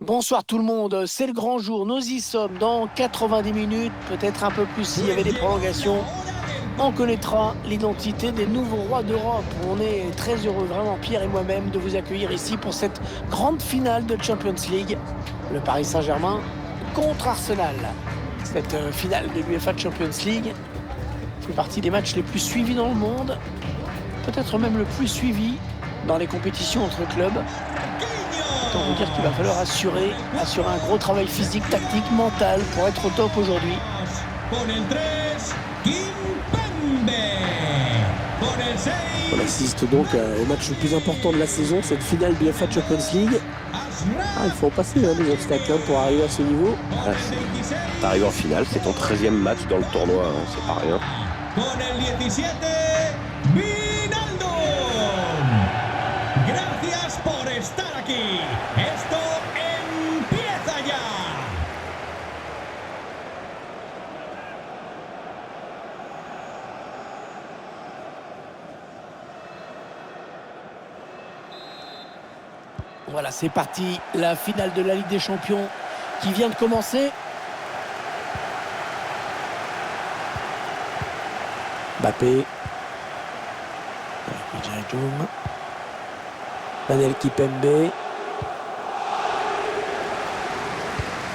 Bonsoir tout le monde, c'est le grand jour, nous y sommes dans 90 minutes, peut-être un peu plus s'il y avait des prolongations. On connaîtra l'identité des nouveaux rois d'Europe. On est très heureux, vraiment Pierre et moi-même, de vous accueillir ici pour cette grande finale de Champions League. Le Paris Saint-Germain contre Arsenal. Cette finale de l'UEFA Champions League fait partie des matchs les plus suivis dans le monde, peut-être même le plus suivi dans les compétitions entre clubs. Autant vous dire qu'il va falloir assurer un gros travail physique, tactique, mental pour être au top aujourd'hui. On assiste donc au match le plus important de la saison, cette finale de l'UEFA Champions League. Il faut en passer les obstacles pour arriver à ce niveau. T'arrives en finale, c'est ton 13e match dans le tournoi, c'est pas rien. Gracias por estar aquí. Esto empieza ya. Voilà, c'est parti. La finale de la Ligue des Champions qui vient de commencer. Mbappé. Daniel Kipembe.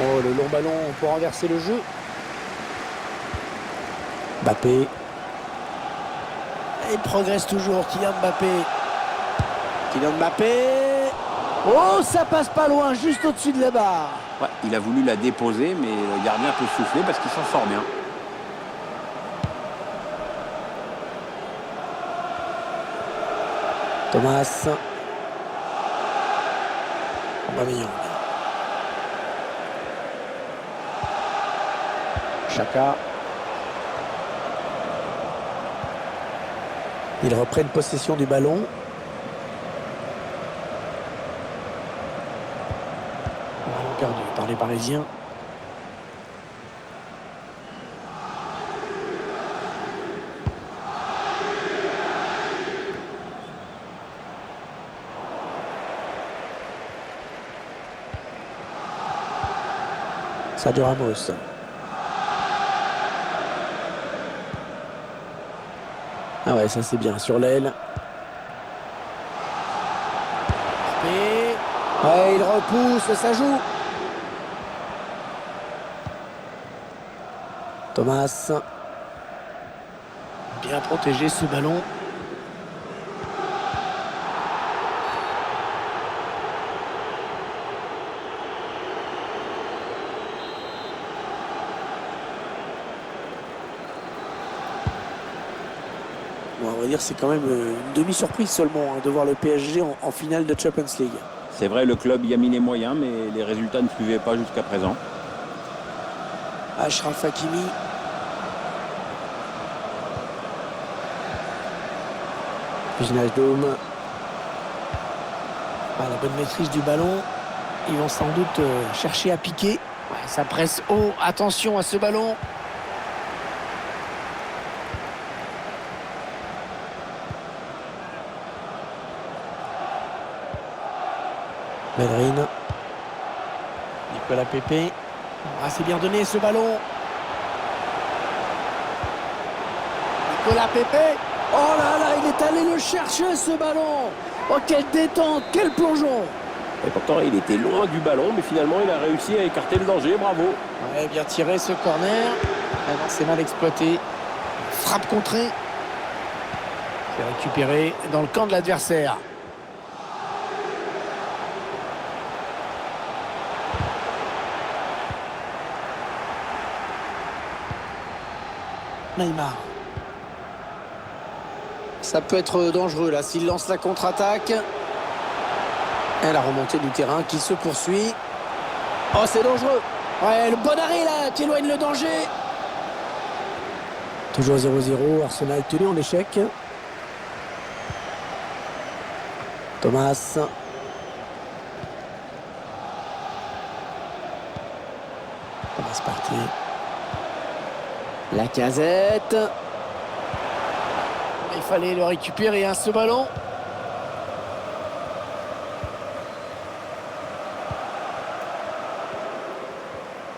Oh, le long ballon pour renverser le jeu. Mbappé. Il progresse toujours, Kylian Mbappé. Kylian Mbappé. Oh, ça passe pas loin, juste au-dessus de la barre. Ouais, il a voulu la déposer, mais le gardien peut souffler parce qu'il s'en sort bien. Thomas. Aubameyang. Chaka. Ils reprennent possession du ballon. Ballon perdu par les Parisiens. Sergio Ramos. Ah ouais, ça c'est bien. Sur l'aile. Ouais, il repousse, ça joue. Thomas. Bien protégé ce ballon. Bon, on va dire c'est quand même une demi-surprise seulement de voir le PSG en finale de Champions League. C'est vrai, le club y a mis les moyens, mais les résultats ne suivaient pas jusqu'à présent. Achraf Hakimi. Wijnaldum. La bonne maîtrise du ballon. Ils vont sans doute chercher à piquer. Ouais, ça presse haut. Attention à ce ballon. Bellerin. Nicolas Pepe. C'est bien donné ce ballon. Nicolas Pepe. Oh là là, il est allé le chercher ce ballon. Oh, quelle détente, quel plongeon. Et pourtant, il était loin du ballon, mais finalement, il a réussi à écarter le danger. Bravo. Ouais, bien tiré ce corner. Ah non, c'est mal exploité. Frappe contrée. C'est récupéré dans le camp de l'adversaire. Neymar. Ça peut être dangereux là s'il lance la contre-attaque. Et la remontée du terrain qui se poursuit. Oh, c'est dangereux. Ouais, le bon arrêt là qui éloigne le danger. Toujours 0-0. Arsenal tenu en échec. Thomas. Thomas Partey. Lacazette. Il fallait le récupérer, ce ballon.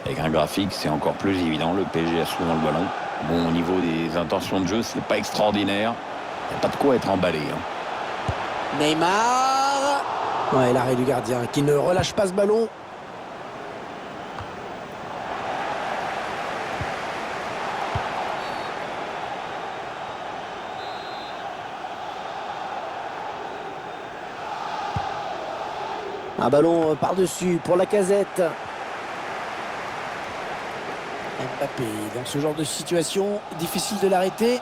Avec un graphique, c'est encore plus évident. Le PSG a souvent le ballon. Bon, au niveau des intentions de jeu, c'est pas extraordinaire. Il n'y a pas de quoi être emballé. Neymar. Ouais, l'arrêt du gardien qui ne relâche pas ce ballon. Un ballon par-dessus pour Lacazette. Mbappé, dans ce genre de situation, difficile de l'arrêter.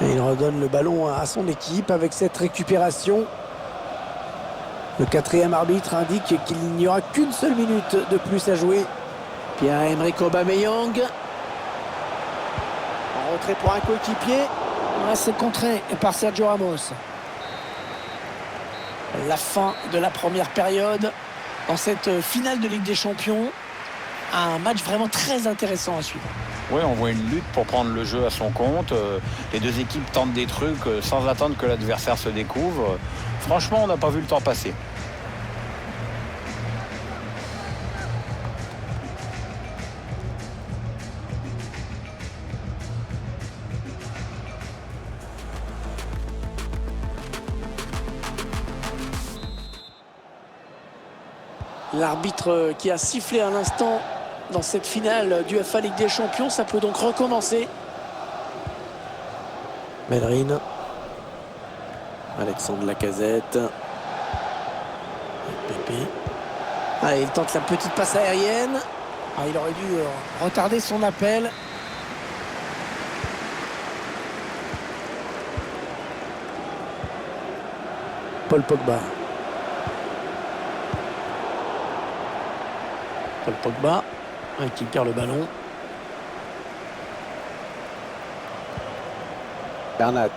Et il redonne le ballon à son équipe avec cette récupération. Le quatrième arbitre indique qu'il n'y aura qu'une seule minute de plus à jouer. Pierre-Emerick Aubameyang. En retrait pour un coéquipier. Ouais, c'est contré par Sergio Ramos. La fin de la première période dans cette finale de Ligue des Champions. Un match vraiment très intéressant à suivre. Oui, on voit une lutte pour prendre le jeu à son compte. Les deux équipes tentent des trucs sans attendre que l'adversaire se découvre. Franchement, on n'a pas vu le temps passer. L'arbitre qui a sifflé à l'instant dans cette finale du UEFA Ligue des Champions, ça peut donc recommencer. Bellerin. Alexandre Lacazette. Pépé. Allez, il tente la petite passe aérienne. Ah, il aurait dû retarder son appel. Paul Pogba. Paul Pogba qui perd le ballon. Bernat.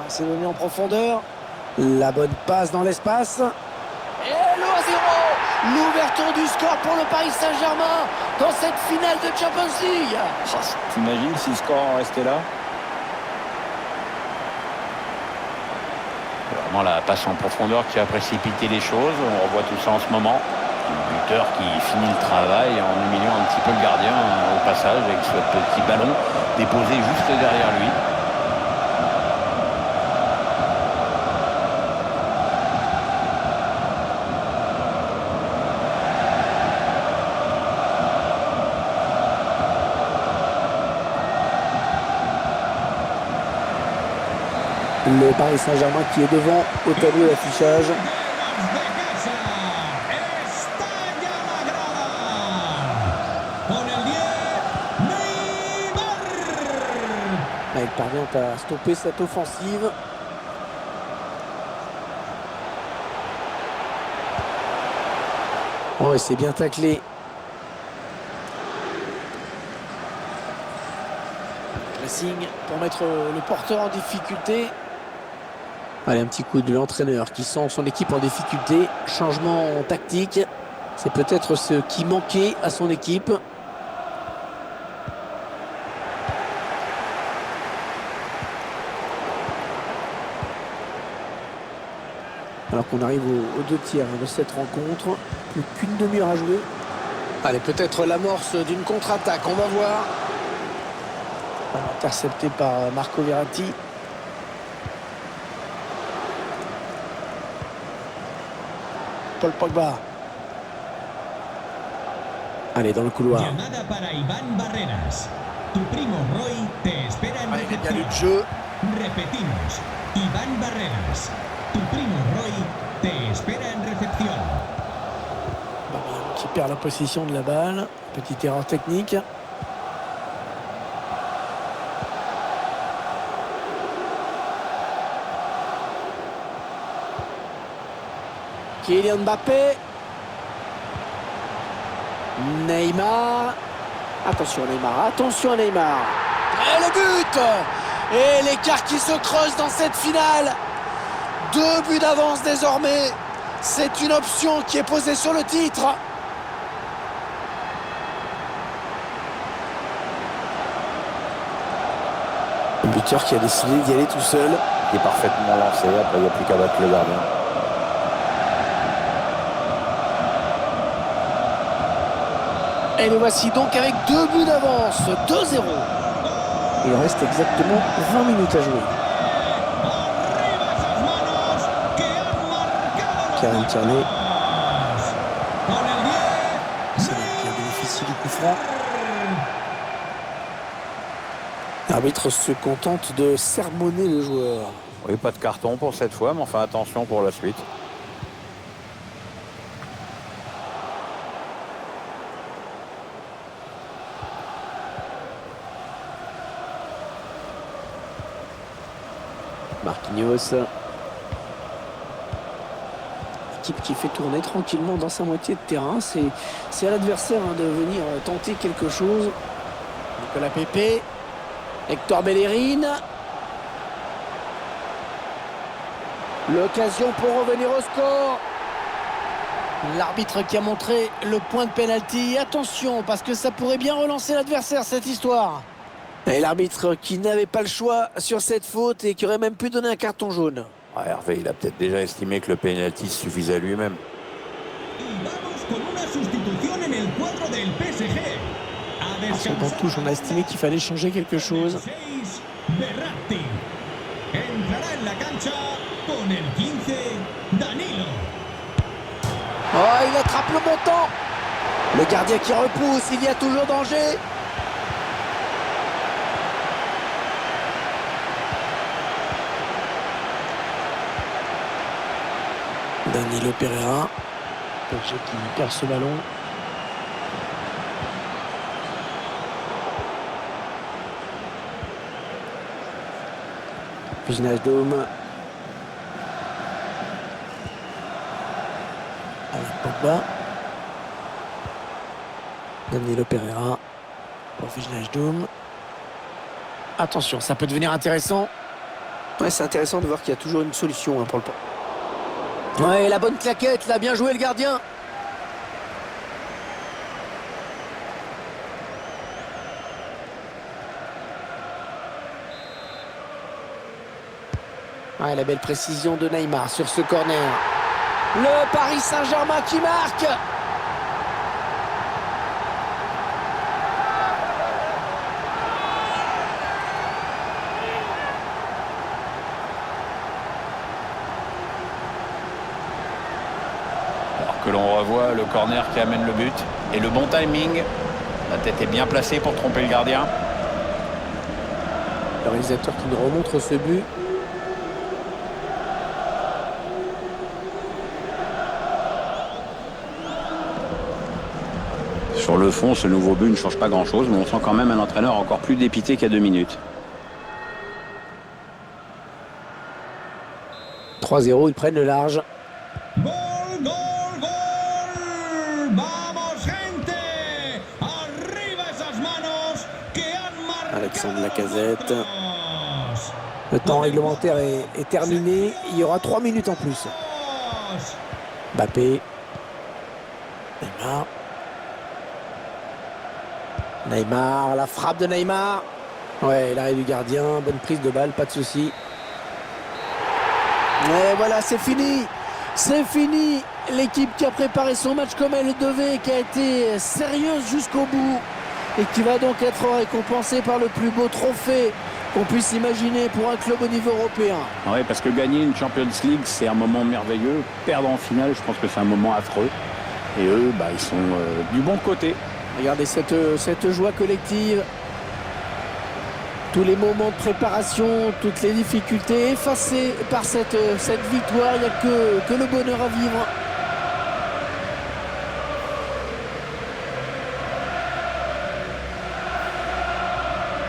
C'est donné en profondeur. La bonne passe dans l'espace. Et le 1-0. L'ouverture du score pour le Paris Saint-Germain dans cette finale de Champions League. T'imagines si le score en restait là? C'est vraiment la passe en profondeur qui a précipité les choses. On revoit tout ça en ce moment. Le buteur qui finit le travail en humiliant un petit peu le gardien au passage avec ce petit ballon déposé juste derrière lui. Le Paris Saint-Germain qui est devant au tableau d'affichage. Il parvient à stopper cette offensive. Oh, et c'est bien taclé. Pressing pour mettre le porteur en difficulté. Allez, un petit coup de l'entraîneur qui sent son équipe en difficulté. Changement tactique. C'est peut-être ce qui manquait à son équipe. Alors qu'on arrive aux deux tiers de cette rencontre. Plus qu'une demi-heure à jouer. Allez, peut-être l'amorce d'une contre-attaque. On va voir. Intercepté par Marco Verratti. Paul Pogba. Allez, dans le couloir. Llamada para Iván Barreras. Tu primo Roy te espera en Allez, il y a recepción. du jeu. Repetimos. Iván Barreras. Tu primo Roy te espera en recepción. Qui perd la possession de la balle. Petite erreur technique. Kylian Mbappé. Neymar. Attention Neymar, attention Neymar. Et le but! Et l'écart qui se creuse dans cette finale. 2 buts d'avance désormais. C'est une option qui est posée sur le titre. Le buteur qui a décidé d'y aller tout seul. Il est parfaitement lancé, après il n'y a plus qu'à battre le gardien. Et les voici donc avec 2 buts d'avance, 2-0. Il reste exactement 20 minutes à jouer. Karim Tierney. C'est là qui a bénéficié du coup franc. L'arbitre se contente de sermonner le joueur. Oui, pas de carton pour cette fois, mais enfin attention pour la suite. Marquinhos. Équipe qui fait tourner tranquillement dans sa moitié de terrain. C'est à l'adversaire de venir tenter quelque chose. Nicolas Pepe. Hector Bellerin. L'occasion pour revenir au score. L'arbitre qui a montré le point de pénalty. Attention, parce que ça pourrait bien relancer l'adversaire, cette histoire. Et l'arbitre qui n'avait pas le choix sur cette faute et qui aurait même pu donner un carton jaune. Ouais, Hervé, il a peut-être déjà estimé que le pénalty suffisait à lui-même. Sur le banc de touche, on a estimé qu'il fallait changer quelque chose. Oh, il attrape le montant. Le gardien qui repousse, il y a toujours danger. Danilo Pereira. PSG qui perd ce ballon. Wijnaldum. Avec Pogba. Danilo Pereira. Pour Wijnaldum. Attention, ça peut devenir intéressant. Ouais, c'est intéressant de voir qu'il y a toujours une solution pour le point. Ouais, la bonne claquette, là, bien joué le gardien. Ouais, la belle précision de Neymar sur ce corner. Le Paris Saint-Germain qui marque. Que l'on revoit le corner qui amène le but. Et le bon timing. La tête est bien placée pour tromper le gardien. Le réalisateur qui nous remontre ce but. Sur le fond, ce nouveau but ne change pas grand-chose, mais on sent quand même un entraîneur encore plus dépité qu'il y a 2 minutes. 3-0, ils prennent le large. Alexandre Lacazette. Le temps réglementaire est terminé. Il y aura 3 minutes en plus. Mbappé. Neymar. Neymar, la frappe de Neymar. Ouais, l'arrêt du gardien, bonne prise de balle, pas de souci. Et voilà, c'est fini. C'est fini. L'équipe qui a préparé son match comme elle le devait, qui a été sérieuse jusqu'au bout et qui va donc être récompensée par le plus beau trophée qu'on puisse imaginer pour un club au niveau européen. Oui, parce que gagner une Champions League, c'est un moment merveilleux. Perdre en finale, je pense que c'est un moment affreux. Et eux, ils sont du bon côté. Regardez cette joie collective. Tous les moments de préparation, toutes les difficultés effacées par cette victoire. Il n'y a que le bonheur à vivre.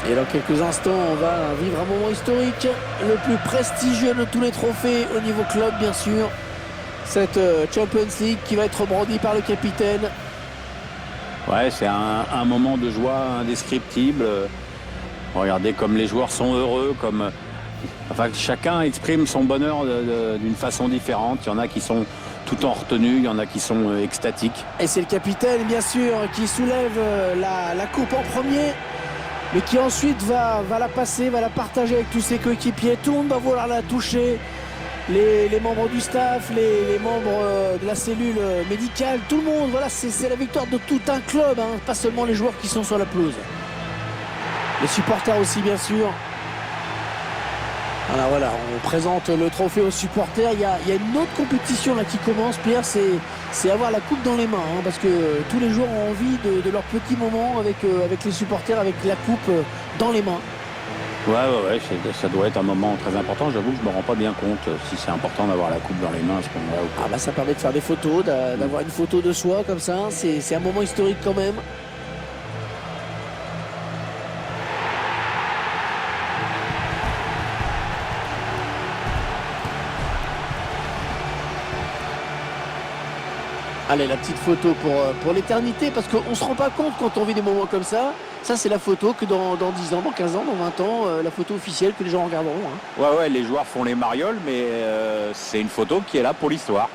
Et dans quelques instants, on va vivre un moment historique, le plus prestigieux de tous les trophées au niveau club, bien sûr. Cette Champions League qui va être brandie par le capitaine. Ouais, c'est un moment de joie indescriptible. Regardez comme les joueurs sont heureux, chacun exprime son bonheur d'une façon différente. Il y en a qui sont tout en retenue, il y en a qui sont extatiques. Et c'est le capitaine, bien sûr, qui soulève la coupe en premier, mais qui ensuite va la passer, va la partager avec tous ses coéquipiers. Tout le monde va vouloir la toucher. les membres du staff, les membres de la cellule médicale, tout le monde. Voilà, c'est la victoire de tout un club, hein, pas seulement les joueurs qui sont sur la pelouse. Les supporters aussi, bien sûr. Alors voilà, on présente le trophée aux supporters. Il y a une autre compétition là qui commence, Pierre, c'est avoir la coupe dans les mains, hein, parce que tous les joueurs ont envie de leur petit moment avec les supporters, avec la coupe dans les mains. Ouais, ça doit être un moment très important. J'avoue que je me rends pas bien compte si c'est important d'avoir la coupe dans les mains à ce moment-là. Ah bah ça permet de faire des photos, d'avoir une photo de soi comme ça. C'est un moment historique quand même. Allez, la petite photo pour l'éternité, parce qu'on ne se rend pas compte quand on vit des moments comme ça. Ça, c'est la photo que dans 10 ans, dans 15 ans, dans 20 ans, la photo officielle que les gens regarderont. Hein. Ouais, les joueurs font les marioles, mais c'est une photo qui est là pour l'histoire.